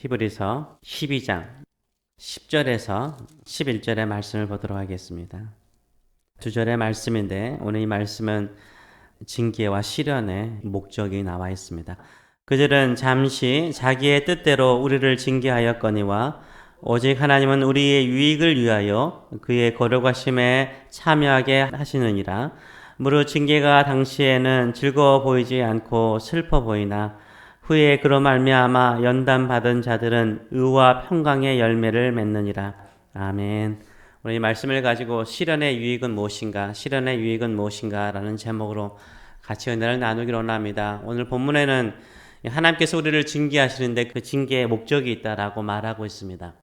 히브리서 12장 10절에서 11절의 말씀을 보도록 하겠습니다. 두 절의 말씀인데 오늘 이 말씀은 징계와 시련의 목적이 나와 있습니다. 그들은 잠시 자기의 뜻대로 우리를 징계하였거니와 오직 하나님은 우리의 유익을 위하여 그의 거룩하심에 참여하게 하시느니라. 무릇 징계가 당시에는 즐거워 보이지 않고 슬퍼 보이나 후에 그로 말미암아 연단 받은 자들은 의와 평강의 열매를 맺느니라. 아멘. 오늘 이 말씀을 가지고 시련의 유익은 무엇인가? 시련의 유익은 무엇인가? 라는 제목으로 같이 은혜를 나누기로 원합니다. 오늘 본문에는 하나님께서 우리를 징계하시는데 그 징계의 목적이 있다라고 말하고 있습니다.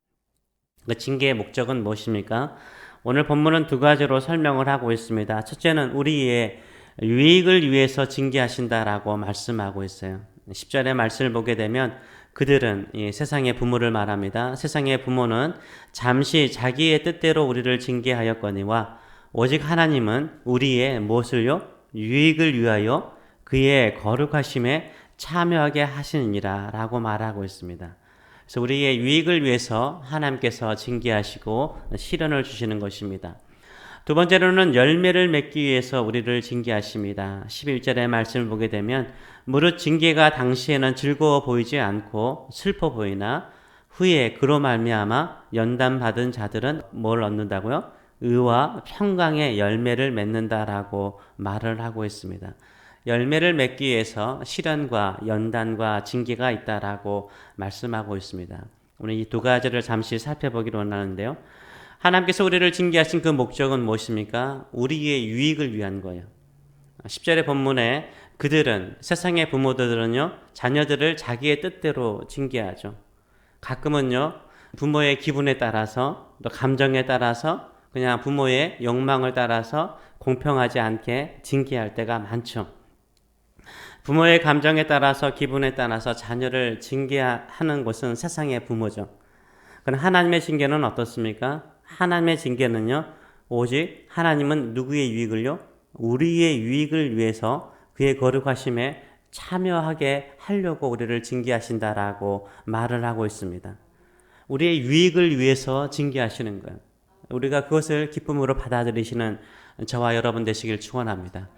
그 징계의 목적은 무엇입니까? 오늘 본문은 두 가지로 설명을 하고 있습니다. 첫째는 우리의 유익을 위해서 징계하신다라고 말씀하고 있어요. 10절의 말씀을 보게 되면 그들은 이 세상의 부모를 말합니다. 세상의 부모는 잠시 자기의 뜻대로 우리를 징계하였거니와 오직 하나님은 우리의 무엇을요? 유익을 위하여 그의 거룩하심에 참여하게 하시느니라 라고 말하고 있습니다. 그래서 우리의 유익을 위해서 하나님께서 징계하시고 시련을 주시는 것입니다. 두 번째로는 열매를 맺기 위해서 우리를 징계하십니다. 11절의 말씀을 보게 되면 무릇 징계가 당시에는 즐거워 보이지 않고 슬퍼 보이나 후에 그로 말미암아 연단 받은 자들은 뭘 얻는다고요? 의와 평강의 열매를 맺는다라고 말을 하고 있습니다. 열매를 맺기 위해서 시련과 연단과 징계가 있다라고 말씀하고 있습니다. 오늘 이 두 가지를 잠시 살펴보기로 원하는데요. 하나님께서 우리를 징계하신 그 목적은 무엇입니까? 우리의 유익을 위한 거예요. 10절의 본문에 그들은 세상의 부모들은요 자녀들을 자기의 뜻대로 징계하죠. 가끔은요 부모의 기분에 따라서 또 감정에 따라서 그냥 부모의 욕망을 따라서 공평하지 않게 징계할 때가 많죠. 부모의 감정에 따라서 기분에 따라서 자녀를 징계하는 것은 세상의 부모죠. 그럼 하나님의 징계는 어떻습니까? 하나님의 징계는요 오직 하나님은 누구의 유익을요? 우리의 유익을 위해서 그의 거룩하심에 참여하게 하려고 우리를 징계하신다라고 말을 하고 있습니다. 우리의 유익을 위해서 징계하시는 거예요. 우리가 그것을 기쁨으로 받아들이시는 저와 여러분 되시길 축원합니다.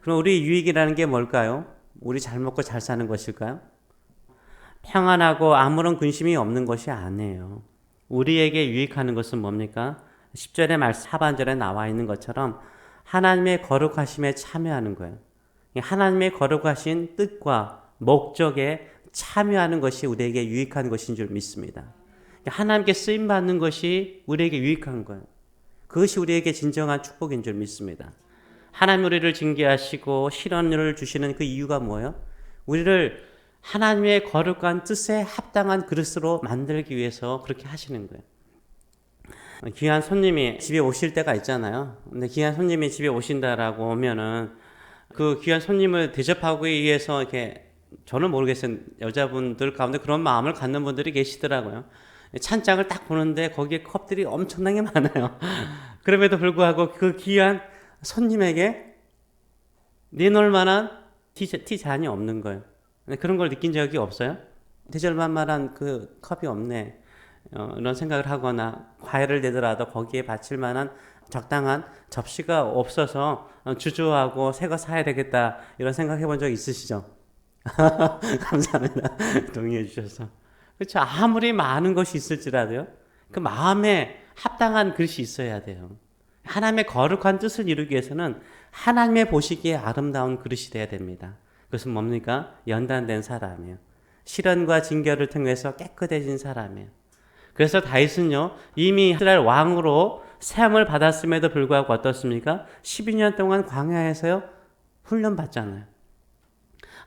그럼 우리의 유익이라는 게 뭘까요? 우리 잘 먹고 잘 사는 것일까요? 평안하고 아무런 근심이 없는 것이 아니에요. 우리에게 유익하는 것은 뭡니까? 10절의 말씀 하반절에 나와 있는 것처럼 하나님의 거룩하심에 참여하는 거예요. 하나님의 거룩하신 뜻과 목적에 참여하는 것이 우리에게 유익한 것인 줄 믿습니다. 하나님께 쓰임받는 것이 우리에게 유익한 거예요. 그것이 우리에게 진정한 축복인 줄 믿습니다. 하나님 우리를 징계하시고 시련을 주시는 그 이유가 뭐예요? 우리를 하나님의 거룩한 뜻에 합당한 그릇으로 만들기 위해서 그렇게 하시는 거예요. 귀한 손님이 집에 오실 때가 있잖아요. 근데 귀한 손님이 집에 오신다라고 하면은 그 귀한 손님을 대접하기 위해서 이렇게 저는 모르겠어요. 여자분들 가운데 그런 마음을 갖는 분들이 계시더라고요. 찬장을 딱 보는데 거기에 컵들이 엄청나게 많아요. 그럼에도 불구하고 그 귀한 손님에게 내놓을 만한 티잔이 없는 거예요. 그런 걸 느낀 적이 없어요? 대절만만한 그 컵이 없네. 이런 생각을 하거나 과일을 내더라도 거기에 바칠 만한 적당한 접시가 없어서 주저하고 새 거 사야 되겠다 이런 생각 해본 적 있으시죠? 감사합니다. 동의해 주셔서. 그렇죠. 아무리 많은 것이 있을지라도요. 그 마음에 합당한 그릇이 있어야 돼요. 하나님의 거룩한 뜻을 이루기 위해서는 하나님의 보시기에 아름다운 그릇이 돼야 됩니다. 그것은 뭡니까? 연단된 사람이에요. 시련과 징계를 통해서 깨끗해진 사람이에요. 그래서 다윗은요 이미 이스라엘 왕으로 세움을 받았음에도 불구하고 어떻습니까? 12년 동안 광야에서요 훈련 받잖아요.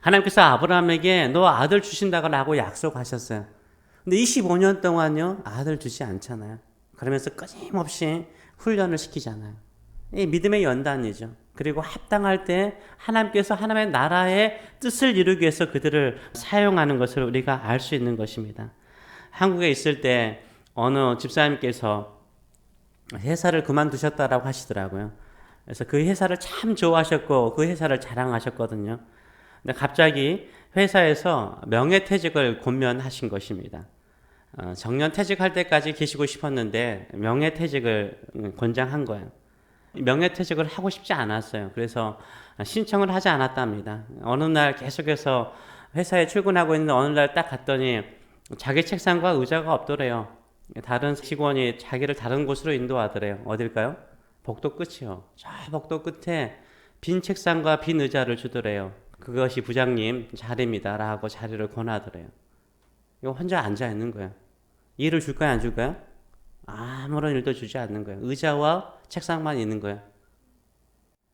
하나님께서 아브라함에게 너 아들 주신다고 약속하셨어요. 근데 25년 동안요 아들 주지 않잖아요. 그러면서 끊임없이 훈련을 시키잖아요. 이 믿음의 연단이죠. 그리고 합당할 때 하나님께서 하나님의 나라의 뜻을 이루기 위해서 그들을 사용하는 것을 우리가 알 수 있는 것입니다. 한국에 있을 때 어느 집사님께서 회사를 그만두셨다라고 하시더라고요. 그래서 그 회사를 참 좋아하셨고 그 회사를 자랑하셨거든요. 근데 갑자기 회사에서 명예퇴직을 권면하신 것입니다. 정년퇴직할 때까지 계시고 싶었는데 명예퇴직을 권장한 거예요. 명예퇴직을 하고 싶지 않았어요. 그래서 신청을 하지 않았답니다. 어느 날 계속해서 회사에 출근하고 있는데 어느 날 딱 갔더니 자기 책상과 의자가 없더래요. 다른 직원이 자기를 다른 곳으로 인도하더래요. 어딜까요? 복도 끝이요. 저 복도 끝에 빈 책상과 빈 의자를 주더래요. 그것이 부장님 자리입니다 라고 자리를 권하더래요. 이거 혼자 앉아 있는 거예요. 일을 줄까요, 안 줄까요? 아무런 일도 주지 않는 거예요. 의자와 책상만 있는 거예요.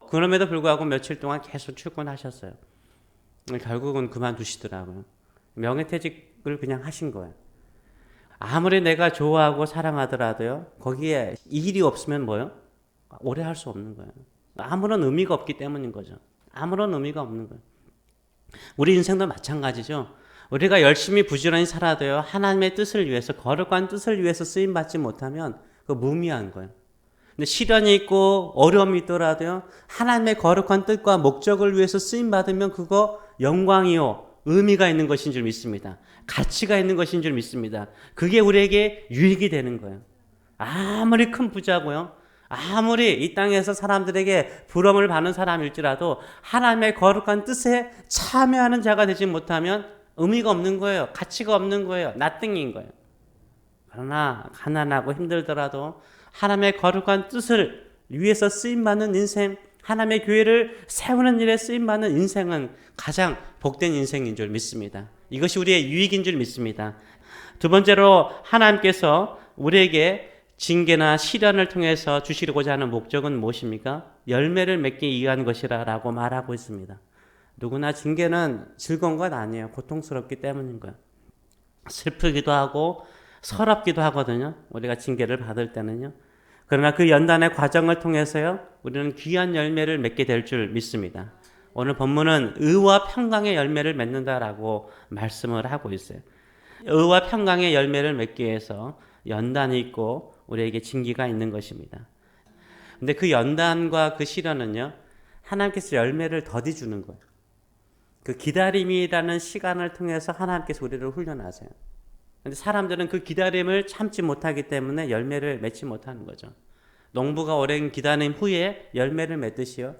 그럼에도 불구하고 며칠 동안 계속 출근하셨어요. 결국은 그만두시더라고요. 명예퇴직을 그냥 하신 거예요. 아무리 내가 좋아하고 사랑하더라도요, 거기에 일이 없으면 뭐요? 오래 할 수 없는 거예요. 아무런 의미가 없기 때문인 거죠. 아무런 의미가 없는 거예요. 우리 인생도 마찬가지죠. 우리가 열심히 부지런히 살아도요, 하나님의 뜻을 위해서, 거룩한 뜻을 위해서 쓰임받지 못하면 그거 무의미한 거예요. 근데 시련이 있고 어려움이 있더라도요, 하나님의 거룩한 뜻과 목적을 위해서 쓰임받으면 그거 영광이요, 의미가 있는 것인 줄 믿습니다. 가치가 있는 것인 줄 믿습니다. 그게 우리에게 유익이 되는 거예요. 아무리 큰 부자고요, 아무리 이 땅에서 사람들에게 부러움을 받는 사람일지라도 하나님의 거룩한 뜻에 참여하는 자가 되지 못하면 의미가 없는 거예요. 가치가 없는 거예요. 나띵인 거예요. 그러나 가난하고 힘들더라도 하나님의 거룩한 뜻을 위해서 쓰임받는 인생, 하나님의 교회를 세우는 일에 쓰임받는 인생은 가장 복된 인생인 줄 믿습니다. 이것이 우리의 유익인 줄 믿습니다. 두 번째로 하나님께서 우리에게 징계나 시련을 통해서 주시고자 하는 목적은 무엇입니까? 열매를 맺기 위한 것이라고 말하고 있습니다. 누구나 징계는 즐거운 건 아니에요. 고통스럽기 때문인 거예요. 슬프기도 하고 서럽기도 하거든요. 우리가 징계를 받을 때는요. 그러나 그 연단의 과정을 통해서요, 우리는 귀한 열매를 맺게 될 줄 믿습니다. 오늘 본문은 의와 평강의 열매를 맺는다라고 말씀을 하고 있어요. 의와 평강의 열매를 맺기 위해서 연단이 있고 우리에게 징계가 있는 것입니다. 근데 그 연단과 그 시련은요, 하나님께서 열매를 더디 주는 거예요. 그 기다림이라는 시간을 통해서 하나님께서 우리를 훈련하세요. 근데 사람들은 그 기다림을 참지 못하기 때문에 열매를 맺지 못하는 거죠. 농부가 오랜 기다림 후에 열매를 맺듯이요,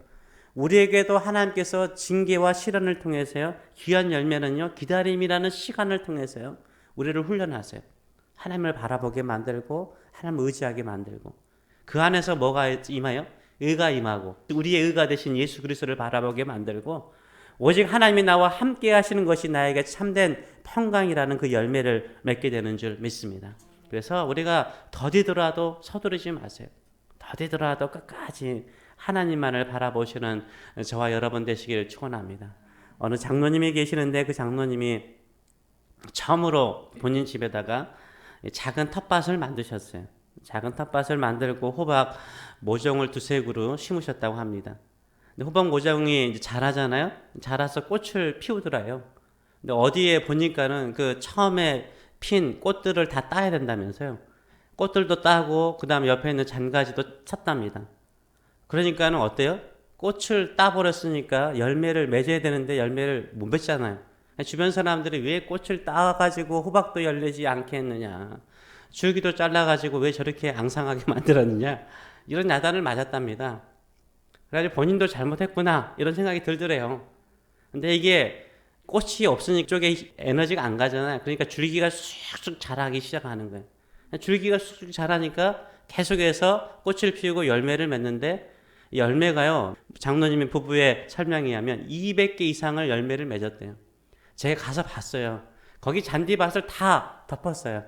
우리에게도 하나님께서 징계와 시련을 통해서요, 귀한 열매는요, 기다림이라는 시간을 통해서요, 우리를 훈련하세요. 하나님을 바라보게 만들고 하나님을 의지하게 만들고, 그 안에서 뭐가 임하여? 의가 임하고, 우리의 의가 되신 예수 그리스도를 바라보게 만들고, 오직 하나님이 나와 함께 하시는 것이 나에게 참된 평강이라는 그 열매를 맺게 되는 줄 믿습니다. 그래서 우리가 더디더라도 서두르지 마세요. 더디더라도 끝까지 하나님만을 바라보시는 저와 여러분 되시기를 축원합니다. 어느 장로님이 계시는데 그 장로님이 처음으로 본인 집에다가 작은 텃밭을 만드셨어요. 작은 텃밭을 만들고 호박 모종을 두세 그루 심으셨다고 합니다. 근데 호박 모종이 이제 자라잖아요. 자라서 꽃을 피우더라요. 근데 어디에 보니까는 그 처음에 핀 꽃들을 다 따야 된다면서요. 꽃들도 따고 그다음에 옆에 있는 잔가지도 찼답니다. 그러니까는 어때요? 꽃을 따버렸으니까 열매를 맺어야 되는데 열매를 못 맺잖아요. 주변 사람들이 왜 꽃을 따가지고 호박도 열리지 않게 했느냐, 줄기도 잘라가지고 왜 저렇게 앙상하게 만들었느냐, 이런 야단을 맞았답니다. 그래가지고 본인도 잘못했구나 이런 생각이 들더래요. 근데 이게 꽃이 없으니 쪽에 에너지가 안 가잖아요. 그러니까 줄기가 쑥쑥 자라기 시작하는 거예요. 줄기가 쑥쑥 자라니까 계속해서 꽃을 피우고 열매를 맺는데, 열매가요, 장로님의 부부의 설명에 의하면 200개 이상을 열매를 맺었대요. 제가 가서 봤어요. 거기 잔디밭을 다 덮었어요.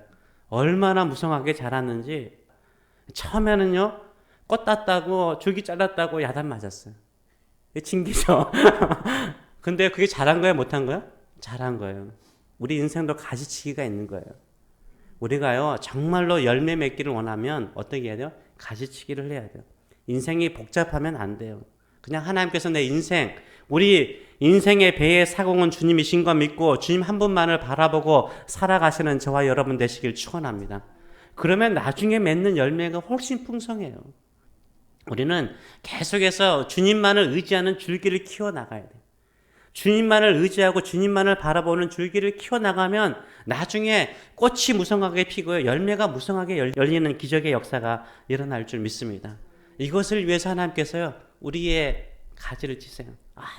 얼마나 무성하게 자랐는지. 처음에는요, 꽃 땄다고 줄기 잘랐다고 야단 맞았어요. 징계죠. 근데 그게 잘한 거예요, 못한 거예요? 잘한 거예요. 우리 인생도 가지치기가 있는 거예요. 우리가요, 정말로 열매 맺기를 원하면 어떻게 해야 돼요? 가지치기를 해야 돼요. 인생이 복잡하면 안 돼요. 그냥 하나님께서 내 인생, 우리 인생의 배의 사공은 주님이신 거 믿고 주님 한 분만을 바라보고 살아가시는 저와 여러분 되시길 축원합니다. 그러면 나중에 맺는 열매가 훨씬 풍성해요. 우리는 계속해서 주님만을 의지하는 줄기를 키워나가야 돼요. 주님만을 의지하고 주님만을 바라보는 줄기를 키워나가면 나중에 꽃이 무성하게 피고요. 열매가 무성하게 열리는 기적의 역사가 일어날 줄 믿습니다. 이것을 위해서 하나님께서요, 우리의 가지를 치세요.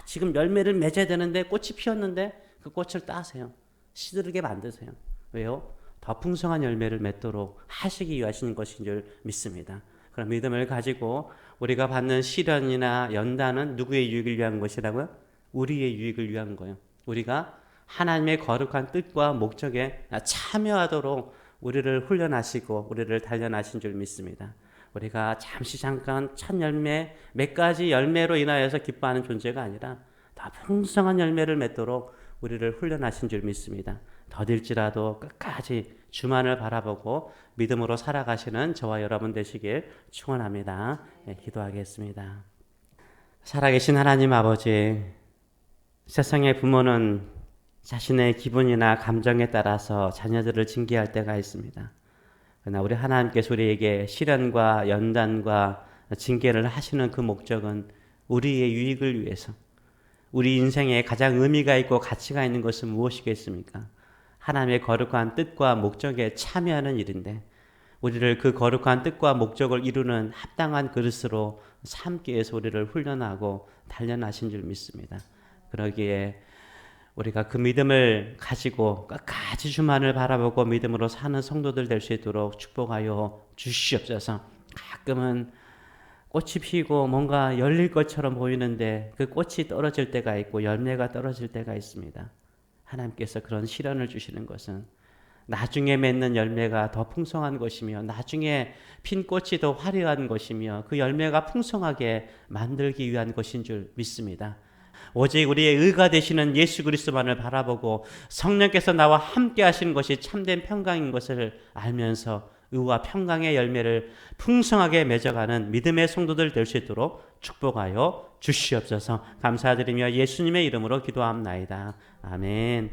지금 열매를 맺어야 되는데 꽃이 피었는데 그 꽃을 따세요. 시들게 만드세요. 왜요? 더 풍성한 열매를 맺도록 하시기 위해 하시는 것인 줄 믿습니다. 그런 믿음을 가지고 우리가 받는 시련이나 연단은 누구의 유익을 위한 것이라고요? 우리의 유익을 위한 거예요. 우리가 하나님의 거룩한 뜻과 목적에 참여하도록 우리를 훈련하시고 우리를 단련하신 줄 믿습니다. 우리가 잠깐 첫 열매, 몇 가지 열매로 인하여서 기뻐하는 존재가 아니라 더 풍성한 열매를 맺도록 우리를 훈련하신 줄 믿습니다. 더딜지라도 끝까지 주만을 바라보고 믿음으로 살아가시는 저와 여러분 되시길 축원합니다. 기도하겠습니다. 살아계신 하나님 아버지, 세상의 부모는 자신의 기분이나 감정에 따라서 자녀들을 징계할 때가 있습니다. 그러나 우리 하나님께서 우리에게 시련과 연단과 징계를 하시는 그 목적은 우리의 유익을 위해서, 우리 인생에 가장 의미가 있고 가치가 있는 것은 무엇이겠습니까? 하나님의 거룩한 뜻과 목적에 참여하는 일인데 우리를 그 거룩한 뜻과 목적을 이루는 합당한 그릇으로 삼기 위해서 우리를 훈련하고 단련하신 줄 믿습니다. 그러기에 우리가 그 믿음을 가지고 끝까지 주만을 바라보고 믿음으로 사는 성도들 될 수 있도록 축복하여 주시옵소서. 가끔은 꽃이 피고 뭔가 열릴 것처럼 보이는데 그 꽃이 떨어질 때가 있고 열매가 떨어질 때가 있습니다. 하나님께서 그런 시련을 주시는 것은 나중에 맺는 열매가 더 풍성한 것이며 나중에 핀 꽃이 더 화려한 것이며 그 열매가 풍성하게 만들기 위한 것인 줄 믿습니다. 오직 우리의 의가 되시는 예수 그리스도만을 바라보고 성령께서 나와 함께 하시는 것이 참된 평강인 것을 알면서 의와 평강의 열매를 풍성하게 맺어가는 믿음의 성도들 될 수 있도록 축복하여 주시옵소서. 감사드리며 예수님의 이름으로 기도합나이다. 아멘.